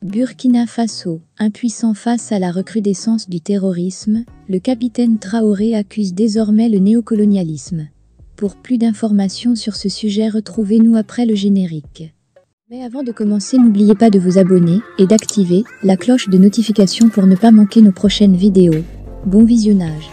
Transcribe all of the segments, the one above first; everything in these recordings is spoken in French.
Burkina Faso, impuissant face à la recrudescence du terrorisme, le capitaine Traoré accuse désormais le néocolonialisme. Pour plus d'informations sur ce sujet, retrouvez-nous après le générique. Mais avant de commencer, n'oubliez pas de vous abonner et d'activer la cloche de notification pour ne pas manquer nos prochaines vidéos. Bon visionnage.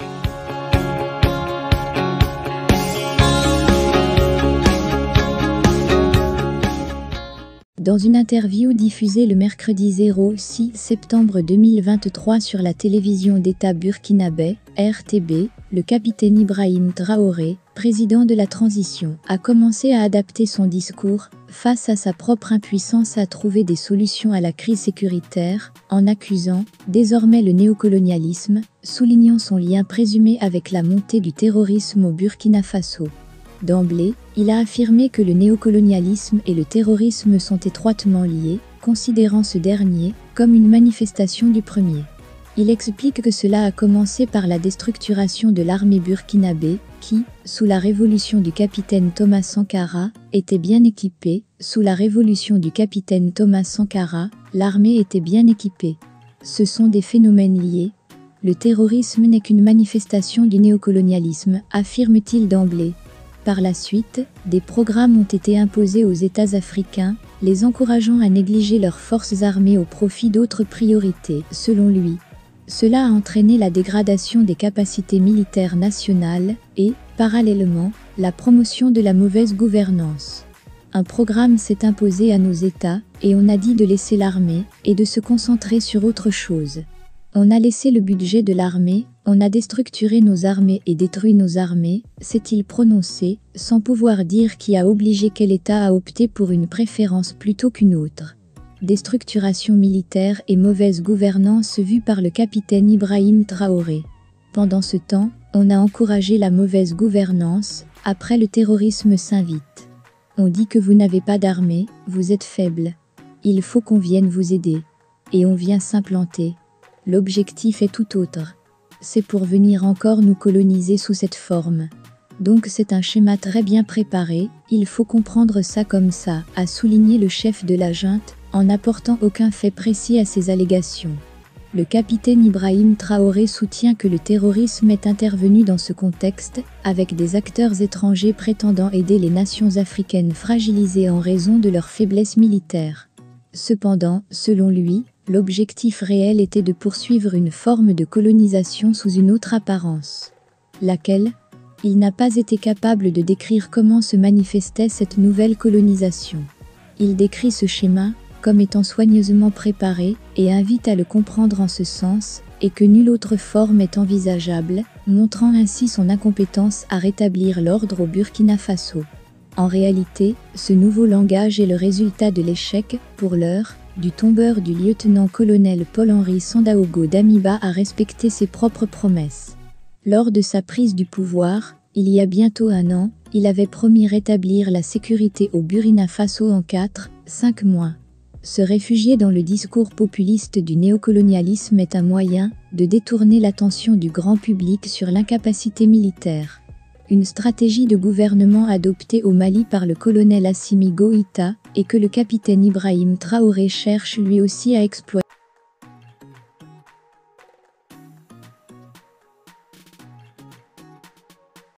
Dans une interview diffusée le mercredi 6 septembre 2023 sur la télévision d'État burkinabé, RTB, le capitaine Ibrahim Traoré, président de la transition, a commencé à adapter son discours face à sa propre impuissance à trouver des solutions à la crise sécuritaire, en accusant désormais le néocolonialisme, soulignant son lien présumé avec la montée du terrorisme au Burkina Faso. D'emblée, il a affirmé que le néocolonialisme et le terrorisme sont étroitement liés, considérant ce dernier comme une manifestation du premier. Il explique que cela a commencé par la déstructuration de l'armée burkinabé, qui, sous la révolution du capitaine Thomas Sankara, était bien équipée. Sous la révolution du capitaine Thomas Sankara, l'armée était bien équipée. Ce sont des phénomènes liés. Le terrorisme n'est qu'une manifestation du néocolonialisme, affirme-t-il d'emblée. Par la suite, des programmes ont été imposés aux États africains, les encourageant à négliger leurs forces armées au profit d'autres priorités, selon lui. Cela a entraîné la dégradation des capacités militaires nationales et, parallèlement, la promotion de la mauvaise gouvernance. Un programme s'est imposé à nos États, et on a dit de laisser l'armée et de se concentrer sur autre chose. On a laissé le budget de l'armée, on a déstructuré nos armées et détruit nos armées, s'est-il prononcé, sans pouvoir dire qui a obligé quel État à opter pour une préférence plutôt qu'une autre. Déstructuration militaire et mauvaise gouvernance vue par le capitaine Ibrahim Traoré. Pendant ce temps, on a encouragé la mauvaise gouvernance, après le terrorisme s'invite. On dit que vous n'avez pas d'armée, vous êtes faible. Il faut qu'on vienne vous aider. Et on vient s'implanter. L'objectif est tout autre. C'est pour venir encore nous coloniser sous cette forme. Donc c'est un schéma très bien préparé, il faut comprendre ça comme ça, a souligné le chef de la junte, en n'apportant aucun fait précis à ces allégations. Le capitaine Ibrahim Traoré soutient que le terrorisme est intervenu dans ce contexte, avec des acteurs étrangers prétendant aider les nations africaines fragilisées en raison de leur faiblesse militaire. Cependant, selon lui, l'objectif réel était de poursuivre une forme de colonisation sous une autre apparence. Laquelle? Il n'a pas été capable de décrire comment se manifestait cette nouvelle colonisation. Il décrit ce schéma comme étant soigneusement préparé et invite à le comprendre en ce sens, et que nulle autre forme est envisageable, montrant ainsi son incompétence à rétablir l'ordre au Burkina Faso. En réalité, ce nouveau langage est le résultat de l'échec, pour l'heure, du tombeur du lieutenant-colonel Paul-Henri Sandaogo Damiba à respecter ses propres promesses. Lors de sa prise du pouvoir, il y a bientôt 1 an, il avait promis rétablir la sécurité au Burkina Faso en 4-5 mois. Se réfugier dans le discours populiste du néocolonialisme est un moyen de détourner l'attention du grand public sur l'incapacité militaire. Une stratégie de gouvernement adoptée au Mali par le colonel Assimi Goïta et que le capitaine Ibrahim Traoré cherche lui aussi à exploiter.